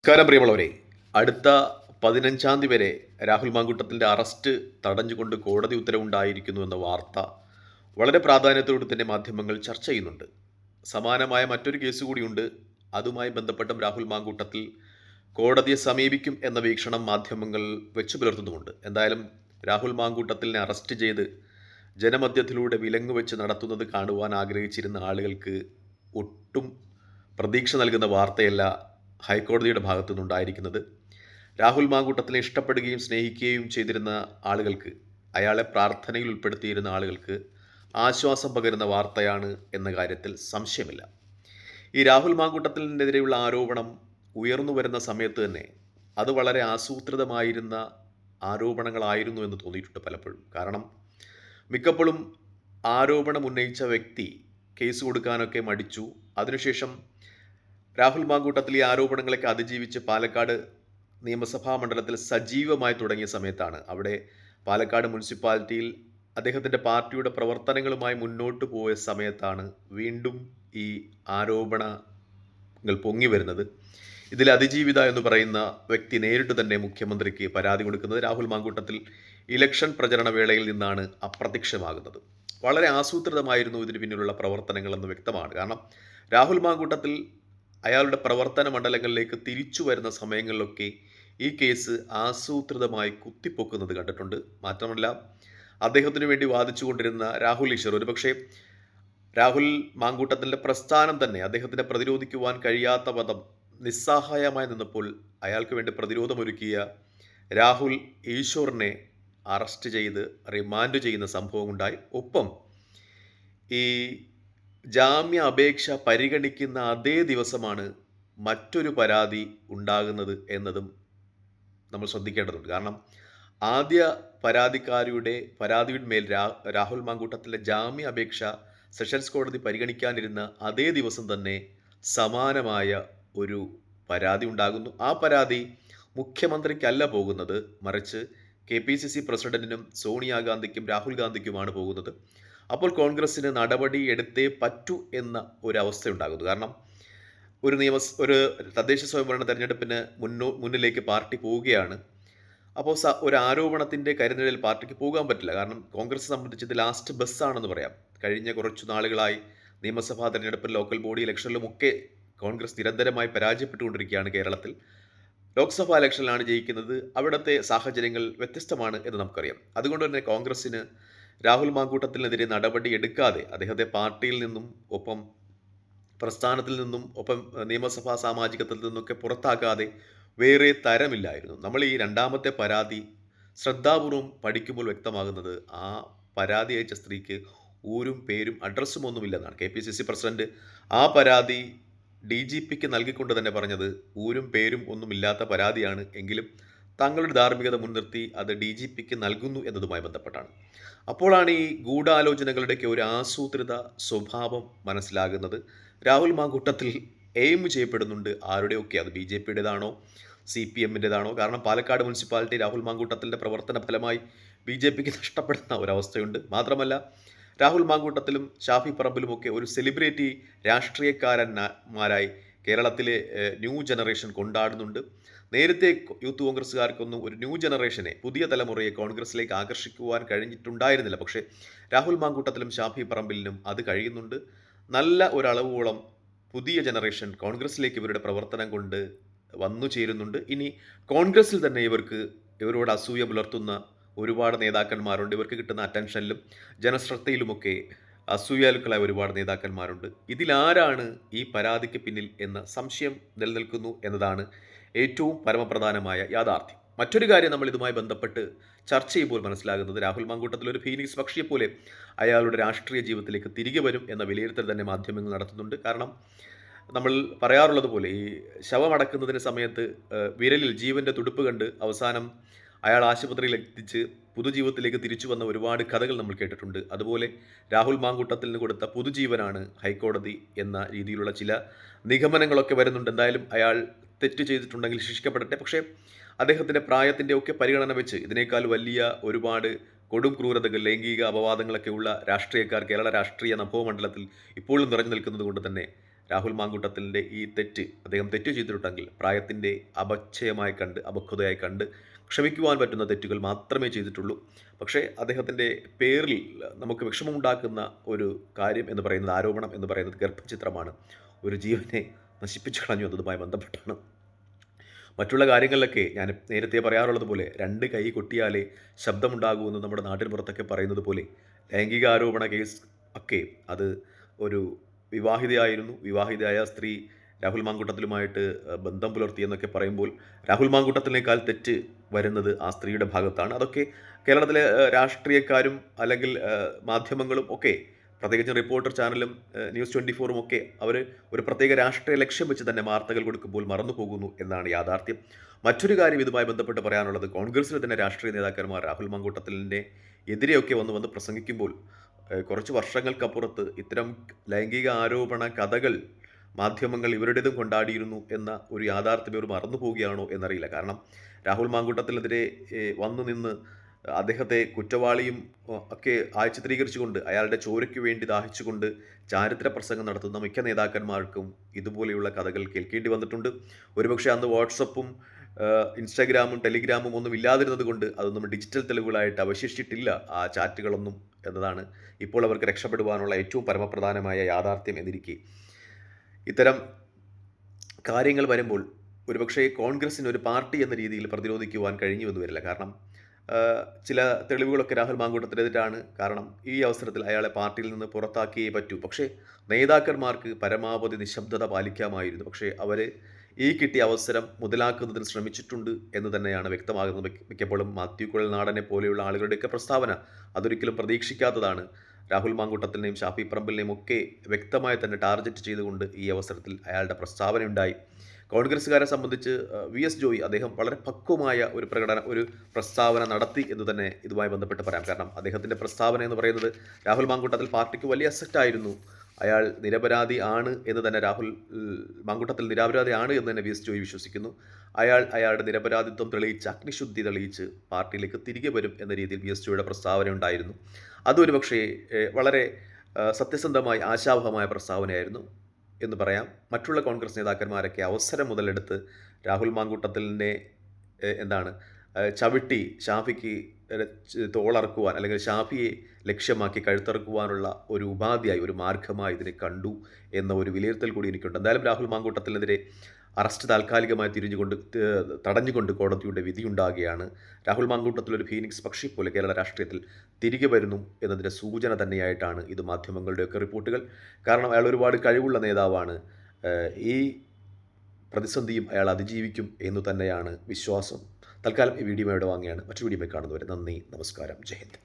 നമസ്കാരം പ്രിയമുള്ളവരെ. അടുത്ത 15-ാം തീയതി വരെ രാഹുൽ മാങ്കൂട്ടത്തിൻ്റെ അറസ്റ്റ് തടഞ്ഞുകൊണ്ട് കോടതി ഉത്തരവുണ്ടായിരിക്കുന്നു എന്ന വാർത്ത വളരെ പ്രാധാന്യത്തോടെ തന്നെ മാധ്യമങ്ങൾ ചർച്ച ചെയ്യുന്നുണ്ട്. സമാനമായ മറ്റൊരു കേസ് കൂടിയുണ്ട്. അതുമായി ബന്ധപ്പെട്ടും രാഹുൽ മാങ്കൂട്ടത്തിൽ കോടതിയെ സമീപിക്കും എന്ന വീക്ഷണം മാധ്യമങ്ങൾ വെച്ചു പുലർത്തുന്നുമുണ്ട്. എന്തായാലും രാഹുൽ മാങ്കൂട്ടത്തിലിനെ അറസ്റ്റ് ചെയ്ത് ജനമധ്യത്തിലൂടെ വിലങ്ങ് വെച്ച് നടത്തുന്നത് കാണുവാൻ ആഗ്രഹിച്ചിരുന്ന ആളുകൾക്ക് ഒട്ടും പ്രതീക്ഷ നൽകുന്ന വാർത്തയല്ല ഹൈക്കോടതിയുടെ ഭാഗത്തു നിന്നുണ്ടായിരിക്കുന്നത്. രാഹുൽ മാങ്കൂട്ടത്തിനെ ഇഷ്ടപ്പെടുകയും സ്നേഹിക്കുകയും ചെയ്തിരുന്ന ആളുകൾക്ക്, അയാളെ പ്രാർത്ഥനയിൽ ഉൾപ്പെടുത്തിയിരുന്ന ആളുകൾക്ക് ആശ്വാസം പകരുന്ന വാർത്തയാണ് എന്ന കാര്യത്തിൽ സംശയമില്ല. ഈ രാഹുൽ മാങ്കൂട്ടത്തിനെതിരെയുള്ള ആരോപണം ഉയർന്നു വരുന്ന സമയത്ത് തന്നെ അത് വളരെ ആസൂത്രിതമായിരുന്ന ആരോപണങ്ങളായിരുന്നു എന്ന് തോന്നിയിട്ടുണ്ട് പലപ്പോഴും. കാരണം മിക്കപ്പോഴും ആരോപണം ഉന്നയിച്ച വ്യക്തി കേസ് കൊടുക്കാനൊക്കെ മടിച്ചു. അതിനുശേഷം രാഹുൽ മാങ്കൂട്ടത്തിൽ ഈ ആരോപണങ്ങളൊക്കെ അതിജീവിച്ച് പാലക്കാട് നിയമസഭാ മണ്ഡലത്തിൽ സജീവമായി തുടങ്ങിയ സമയത്താണ്, അവിടെ പാലക്കാട് മുനിസിപ്പാലിറ്റിയിൽ അദ്ദേഹത്തിൻ്റെ പാർട്ടിയുടെ പ്രവർത്തനങ്ങളുമായി മുന്നോട്ട് പോയ സമയത്താണ് വീണ്ടും ഈ ആരോപണങ്ങൾ പൊങ്ങി വരുന്നത്. ഇതിൽ അതിജീവിത എന്ന് പറയുന്ന വ്യക്തി നേരിട്ട് തന്നെ മുഖ്യമന്ത്രിക്ക് പരാതി കൊടുക്കുന്നത് രാഹുൽ മാങ്കൂട്ടത്തിൽ ഇലക്ഷൻ പ്രചരണ വേളയിൽ നിന്നാണ് അപ്രത്യക്ഷമാകുന്നത്. വളരെ ആസൂത്രിതമായിരുന്നു ഇതിന് പിന്നിലുള്ള പ്രവർത്തനങ്ങളെന്ന് വ്യക്തമാണ്. കാരണം രാഹുൽ മാങ്കൂട്ടത്തിൽ അയാളുടെ പ്രവർത്തന മണ്ഡലങ്ങളിലേക്ക് തിരിച്ചു വരുന്ന സമയങ്ങളിലൊക്കെ ഈ കേസ് ആസൂത്രിതമായി കുത്തിപ്പൊക്കുന്നത് കണ്ടിട്ടുണ്ട്. മാത്രമല്ല, അദ്ദേഹത്തിന് വേണ്ടി വാദിച്ചുകൊണ്ടിരുന്ന രാഹുൽ ഈശ്വർ, ഒരുപക്ഷെ രാഹുൽ മാങ്കൂട്ടത്തിൻ്റെ പ്രസ്ഥാനം തന്നെ അദ്ദേഹത്തിനെ പ്രതിരോധിക്കുവാൻ കഴിയാത്ത പദം നിസ്സഹായമായി നിന്നപ്പോൾ അയാൾക്ക് വേണ്ടി പ്രതിരോധമൊരുക്കിയ രാഹുൽ ഈശ്വറിനെ അറസ്റ്റ് ചെയ്ത് റിമാൻഡ് ചെയ്യുന്ന സംഭവമുണ്ടായി. ഒപ്പം ഈ ജാമ്യ അപേക്ഷ പരിഗണിക്കുന്ന അതേ ദിവസമാണ് മറ്റൊരു പരാതി ഉണ്ടാകുന്നത് എന്നതും നമ്മൾ ശ്രദ്ധിക്കേണ്ടതുണ്ട്. കാരണം ആദ്യ പരാതിയുടെ രാഹുൽ മാങ്കൂട്ടത്തിലെ ജാമ്യ അപേക്ഷ സെഷൻസ് കോടതി പരിഗണിക്കാനിരുന്ന അതേ ദിവസം തന്നെ സമാനമായ ഒരു പരാതി ഉണ്ടാകുന്നു. ആ പരാതി മുഖ്യമന്ത്രിക്കല്ല പോകുന്നത്, മറിച്ച് KPCC പ്രസിഡന്റിനും സോണിയാഗാന്ധിക്കും രാഹുൽ ഗാന്ധിക്കുമാണ് പോകുന്നത്. അപ്പോൾ കോൺഗ്രസ്സിന് നടപടി എടുത്തേ പറ്റൂ എന്ന ഒരവസ്ഥ ഉണ്ടാകുന്നു. കാരണം ഒരു തദ്ദേശ സ്വയംഭരണ തെരഞ്ഞെടുപ്പിന് മുന്നിലേക്ക് പാർട്ടി പോവുകയാണ്. അപ്പോൾ ഒരു ആരോപണത്തിൻ്റെ കരുനിഴലിൽ പാർട്ടിക്ക് പോകാൻ പറ്റില്ല. കാരണം കോൺഗ്രസ് സംബന്ധിച്ച് ഇത് ലാസ്റ്റ് ബസ്സാണെന്ന് പറയാം. കഴിഞ്ഞ കുറച്ചു നാളുകളായി നിയമസഭാ തെരഞ്ഞെടുപ്പിൽ, ലോക്കൽ ബോഡി ഇലക്ഷനിലുമൊക്കെ കോൺഗ്രസ് നിരന്തരമായി പരാജയപ്പെട്ടുകൊണ്ടിരിക്കുകയാണ്. കേരളത്തിൽ ലോക്സഭാ ഇലക്ഷനിലാണ് ജയിക്കുന്നത്. അവിടുത്തെ സാഹചര്യങ്ങൾ വ്യത്യസ്തമാണ് എന്ന് നമുക്കറിയാം. അതുകൊണ്ട് തന്നെ കോൺഗ്രസ്സിന് രാഹുൽ മാങ്കൂട്ടത്തിനെതിരെ നടപടി എടുക്കാതെ, അദ്ദേഹത്തെ പാർട്ടിയിൽ നിന്നും ഒപ്പം പ്രസ്ഥാനത്തിൽ നിന്നും ഒപ്പം നിയമസഭാ സാമാജികത്തിൽ നിന്നൊക്കെ പുറത്താക്കാതെ വേറെ തരമില്ലായിരുന്നു. നമ്മൾ ഈ രണ്ടാമത്തെ പരാതി ശ്രദ്ധാപൂർവം പഠിക്കുമ്പോൾ വ്യക്തമാകുന്നത് ആ പരാതി അയച്ച സ്ത്രീക്ക് ഊരും പേരും അഡ്രസ്സും ഒന്നുമില്ലെന്നാണ്. KPCC പ്രസിഡന്റ് ആ പരാതി DGPക്ക് നൽകിക്കൊണ്ട് തന്നെ പറഞ്ഞത് ഊരും പേരും ഒന്നുമില്ലാത്ത പരാതിയാണ്, എങ്കിലും തങ്ങളുടെ ധാർമ്മികത മുൻനിർത്തി അത് DGPക്ക് നൽകുന്നു എന്നതുമായി ബന്ധപ്പെട്ടാണ്. അപ്പോഴാണ് ഈ ഗൂഢാലോചനകളുടെയൊക്കെ ഒരു ആസൂത്രിത സ്വഭാവം മനസ്സിലാകുന്നത്. രാഹുൽ മാങ്കൂട്ടത്തിൽ എയിം ചെയ്യപ്പെടുന്നുണ്ട് ആരുടെയൊക്കെ, അത് BJPയുടേതാണോ CPMൻ്റെതാണോ? കാരണം പാലക്കാട് മുനിസിപ്പാലിറ്റി രാഹുൽ മാങ്കൂട്ടത്തിൻ്റെ പ്രവർത്തന ഫലമായി BJPക്ക് നഷ്ടപ്പെടുന്ന ഒരവസ്ഥയുണ്ട്. മാത്രമല്ല, രാഹുൽ മാങ്കൂട്ടത്തിലും ഷാഫി പറമ്പിലുമൊക്കെ ഒരു സെലിബ്രിറ്റി രാഷ്ട്രീയക്കാരന്മാരായി കേരളത്തിലെ ന്യൂ ജനറേഷൻ കൊണ്ടാടുന്നുണ്ട്. നേരത്തെ യൂത്ത് കോൺഗ്രസ്സുകാർക്കൊന്നും ഒരു ന്യൂ ജനറേഷനെ, പുതിയ തലമുറയെ കോൺഗ്രസ്സിലേക്ക് ആകർഷിക്കുവാൻ കഴിഞ്ഞിട്ടുണ്ടായിരുന്നില്ല. പക്ഷേ രാഹുൽ മാങ്കൂട്ടത്തിലും ഷാഫി പറമ്പിലിനും അത് കഴിയുന്നുണ്ട്. നല്ല ഒരളവോളം പുതിയ ജനറേഷൻ കോൺഗ്രസ്സിലേക്ക് ഇവരുടെ പ്രവർത്തനം കൊണ്ട് വന്നു ചേരുന്നുണ്ട്. ഇനി കോൺഗ്രസ്സിൽ തന്നെ ഇവരോട് അസൂയ പുലർത്തുന്ന ഒരുപാട് നേതാക്കന്മാരുണ്ട്. ഇവർക്ക് കിട്ടുന്ന അറ്റൻഷനിലും ജനശ്രദ്ധയിലുമൊക്കെ അസൂയാലുക്കളായ ഒരുപാട് നേതാക്കന്മാരുണ്ട്. ഇതിലാരാണ് ഈ പരാതിക്ക് പിന്നിൽ എന്ന സംശയം നിലനിൽക്കുന്നു എന്നതാണ് ഏറ്റവും പരമപ്രധാനമായ യാഥാർത്ഥ്യം. മറ്റൊരു കാര്യം നമ്മൾ ഇതുമായി ബന്ധപ്പെട്ട് ചർച്ച ചെയ്യുമ്പോൾ മനസ്സിലാകുന്നത്, രാഹുൽ മാങ്കൂട്ടത്തിൽ ഒരു ഫീനിക്സ് പക്ഷിയെ പോലെ അയാളുടെ രാഷ്ട്രീയ ജീവിതത്തിലേക്ക് തിരികെ വരും എന്ന വിലയിരുത്തൽ തന്നെ മാധ്യമങ്ങൾ നടത്തുന്നുണ്ട്. കാരണം നമ്മൾ പറയാറുള്ളത് പോലെ ഈ ശവമടക്കുന്നതിന് സമയത്ത് വിരലിൽ ജീവൻ്റെ തുടുപ്പ് കണ്ട് അവസാനം അയാൾ ആശുപത്രിയിൽ എത്തിച്ച് പൊതുജീവിതത്തിലേക്ക് തിരിച്ചു വന്ന ഒരുപാട് കഥകൾ നമ്മൾ കേട്ടിട്ടുണ്ട്. അതുപോലെ രാഹുൽ മാങ്കൂട്ടത്തിന് കൊടുത്ത പൊതുജീവനാണ് ഹൈക്കോടതി എന്ന രീതിയിലുള്ള ചില നിഗമനങ്ങളൊക്കെ വരുന്നുണ്ട്. എന്തായാലും അയാൾ തെറ്റ് ചെയ്തിട്ടുണ്ടെങ്കിൽ ശിക്ഷിക്കപ്പെടട്ടെ. പക്ഷേ അദ്ദേഹത്തിൻ്റെ പ്രായത്തിൻ്റെ ഒക്കെ പരിഗണന വെച്ച് ഇതിനേക്കാൾ വലിയ ഒരുപാട് കൊടും ക്രൂരതകൾ, ലൈംഗിക അപവാദങ്ങളൊക്കെ ഉള്ള രാഷ്ട്രീയക്കാർ കേരള രാഷ്ട്രീയ നഭോമണ്ഡലത്തിൽ ഇപ്പോഴും നിറഞ്ഞു നിൽക്കുന്നത് കൊണ്ട് തന്നെ രാഹുൽ മാങ്കൂട്ടത്തിലിൻ്റെ ഈ തെറ്റ്, അദ്ദേഹം തെറ്റ് ചെയ്തിട്ടുണ്ടെങ്കിൽ പ്രായത്തിൻ്റെ അപക്വതയായി കണ്ട് ക്ഷമിക്കുവാൻ പറ്റുന്ന തെറ്റുകൾ മാത്രമേ ചെയ്തിട്ടുള്ളൂ. പക്ഷേ അദ്ദേഹത്തിൻ്റെ പേരിൽ നമുക്ക് വിഷമമുണ്ടാക്കുന്ന ഒരു കാര്യം എന്ന് പറയുന്നത്, ആരോപണം എന്ന് പറയുന്നത് ഗർഭചിത്രമാണ്. ഒരു ജീവനെ നശിപ്പിച്ചു കളഞ്ഞു എന്നതുമായി ബന്ധപ്പെട്ടാണ്. മറ്റുള്ള കാര്യങ്ങളിലൊക്കെ ഞാൻ നേരത്തെ പറയാറുള്ളത് പോലെ 2 കൈ കൊട്ടിയാലേ ശബ്ദമുണ്ടാകൂ എന്ന് നമ്മുടെ നാട്ടിൻ പുറത്തൊക്കെ പറയുന്നത് പോലെ, ലൈംഗികാരോപണ കേസ് ഒക്കെ അത് ഒരു വിവാഹിതയായ സ്ത്രീ രാഹുൽ മാങ്കൂട്ടത്തിലുമായിട്ട് ബന്ധം പുലർത്തി എന്നൊക്കെ പറയുമ്പോൾ രാഹുൽ മാങ്കൂട്ടത്തിനേക്കാൾ തെറ്റ് വരുന്നത് ആ സ്ത്രീയുടെ ഭാഗത്താണ്. അതൊക്കെ കേരളത്തിലെ രാഷ്ട്രീയക്കാരും അല്ലെങ്കിൽ മാധ്യമങ്ങളും ഒക്കെ, പ്രത്യേകിച്ച് റിപ്പോർട്ടർ ചാനലും ന്യൂസ് 24 ഒക്കെ അവർ ഒരു പ്രത്യേക രാഷ്ട്രീയ ലക്ഷ്യം വെച്ച് തന്നെ വാർത്തകൾ കൊടുക്കുമ്പോൾ മറന്നു പോകുന്നു എന്നാണ് യാഥാർത്ഥ്യം. മറ്റൊരു കാര്യം ഇതുമായി ബന്ധപ്പെട്ട് പറയാനുള്ളത്, കോൺഗ്രസിലെ തന്നെ രാഷ്ട്രീയ നേതാക്കന്മാർ രാഹുൽ മാങ്കൂട്ടത്തിലിൻ്റെ എതിരെയൊക്കെ വന്ന് പ്രസംഗിക്കുമ്പോൾ കുറച്ച് വർഷങ്ങൾക്കപ്പുറത്ത് ഇത്തരം ലൈംഗിക ആരോപണ കഥകൾ മാധ്യമങ്ങൾ ഇവരുടേതും കൊണ്ടാടിയിരുന്നു എന്ന ഒരു യാഥാർത്ഥ്യം ഇവർ മറന്നു പോവുകയാണോ എന്നറിയില്ല. കാരണം രാഹുൽ മാങ്കൂട്ടത്തിനെതിരെ വന്നു നിന്ന് അദ്ദേഹത്തെ കുറ്റവാളിയും ഒക്കെ ചിത്രീകരിച്ചുകൊണ്ട്, അയാളുടെ ചോരയ്ക്ക് വേണ്ടി ദാഹിച്ചുകൊണ്ട് ചാരിത്ര പ്രസംഗം നടത്തുന്ന മിക്ക നേതാക്കന്മാർക്കും ഇതുപോലെയുള്ള കഥകൾ കേൾക്കേണ്ടി വന്നിട്ടുണ്ട്. ഒരുപക്ഷെ അന്ന് വാട്സപ്പും ഇൻസ്റ്റാഗ്രാമും ടെലിഗ്രാമും ഒന്നും ഇല്ലാതിരുന്നത് കൊണ്ട് അതൊന്നും ഡിജിറ്റൽ തെളിവുകളായിട്ട് അവശേഷിച്ചിട്ടില്ല ആ ചാറ്റുകളൊന്നും എന്നതാണ് ഇപ്പോൾ അവർക്ക് രക്ഷപ്പെടുവാനുള്ള ഏറ്റവും പരമപ്രധാനമായ യാഥാർത്ഥ്യം എന്നിരിക്കെ, ഇത്തരം കാര്യങ്ങൾ വരുമ്പോൾ ഒരുപക്ഷെ കോൺഗ്രസിന് ഒരു പാർട്ടി എന്ന രീതിയിൽ പ്രതിരോധിക്കുവാൻ കഴിഞ്ഞുവെന്ന് വരില്ല. കാരണം ചില തെളിവുകളൊക്കെ രാഹുൽ മാങ്കൂട്ടത്തിനെതിരാണ്. കാരണം ഈ അവസരത്തിൽ അയാളെ പാർട്ടിയിൽ നിന്ന് പുറത്താക്കിയേ പറ്റൂ. പക്ഷേ നേതാക്കന്മാർക്ക് പരമാവധി നിശബ്ദത പാലിക്കാമായിരുന്നു. പക്ഷേ അവർ ഈ കിട്ടിയ അവസരം മുതലാക്കുന്നതിന് ശ്രമിച്ചിട്ടുണ്ട് എന്ന് തന്നെയാണ് വ്യക്തമാകുന്നത്. മിക്കപ്പോഴും മാത്യു കുഴൽനാടനെ പോലെയുള്ള ആളുകളുടെയൊക്കെ പ്രസ്താവന അതൊരിക്കലും പ്രതീക്ഷിക്കാത്തതാണ്. രാഹുൽ മാങ്കൂട്ടത്തിനെയും ഷാഫി പറമ്പിലിനെയും ഒക്കെ വ്യക്തമായി തന്നെ ടാർഗറ്റ് ചെയ്തുകൊണ്ട് ഈ അവസരത്തിൽ അയാളുടെ പ്രസ്താവനയുണ്ടായി. കോൺഗ്രസ്സുകാരെ സംബന്ധിച്ച് വി.എസ്. ജോയി അദ്ദേഹം വളരെ പക്വമായ ഒരു പ്രസ്താവന നടത്തി എന്ന് തന്നെ ഇതുമായി ബന്ധപ്പെട്ട് പറയാം. കാരണം അദ്ദേഹത്തിൻ്റെ പ്രസ്താവന എന്ന് പറയുന്നത് രാഹുൽ മാങ്കൂട്ടത്തിൽ പാർട്ടിക്ക് വലിയ അസറ്റായിരുന്നു. അയാൾ നിരപരാധി ആണ് എന്ന് തന്നെ മാങ്കൂട്ടത്തിൽ നിരപരാധി ആണ് എന്ന് തന്നെ വി.എസ്. ജോയി വിശ്വസിക്കുന്നു. അയാളുടെ നിരപരാധിത്വം തെളിയിച്ച്, അഗ്നിശുദ്ധി തെളിയിച്ച് പാർട്ടിയിലേക്ക് തിരികെ വരും എന്ന രീതിയിൽ വി.എസ്. ജോയിയുടെ പ്രസ്താവന ഉണ്ടായിരുന്നു. അതൊരു പക്ഷേ വളരെ സത്യസന്ധമായി ആശാവഹമായ പ്രസ്താവനയായിരുന്നു എന്ന് പറയാം. മറ്റുള്ള കോൺഗ്രസ് നേതാക്കന്മാരൊക്കെ അവസരം മുതലെടുത്ത് രാഹുൽ മാങ്കൂട്ടത്തിലിനെ ചവിട്ടി ഷാഫിക്ക് തോളറക്കുവാൻ, അല്ലെങ്കിൽ ഷാഫിയെ ലക്ഷ്യമാക്കി കഴുത്തറക്കുവാനുള്ള ഒരു ഉപാധിയായി, ഒരു മാർഗമായി ഇതിനെ കണ്ടു എന്ന ഒരു വിലയിരുത്തൽ കൂടി എനിക്കുണ്ട്. എന്തായാലും രാഹുൽ മാങ്കൂട്ടത്തിനെതിരെ അറസ്റ്റ് താൽക്കാലികമായി തടഞ്ഞുകൊണ്ട് കോടതിയുടെ വിധിയുണ്ടാകുകയാണ്. രാഹുൽ മാങ്കൂട്ടത്തിൽ ഒരു ഫീനിക്സ് പക്ഷി പോലെ കേരള രാഷ്ട്രീയത്തിൽ തിരികെ വരുന്നു എന്നതിൻ്റെ സൂചന തന്നെയായിട്ടാണ് ഇത് മാധ്യമങ്ങളുടെയൊക്കെ റിപ്പോർട്ടുകൾ. കാരണം അയാൾ ഒരുപാട് കഴിവുള്ള നേതാവാണ്. ഈ പ്രതിസന്ധിയും അയാൾ അതിജീവിക്കും എന്ന് തന്നെയാണ് വിശ്വാസം. തൽക്കാലം ഈ വീഡിയോ ഇവിടെ വാങ്ങിയാണ്. മറ്റു വീഡിയോ കാണുന്നവരെ നന്ദി, നമസ്കാരം, ജയ് ഹിന്ദ്.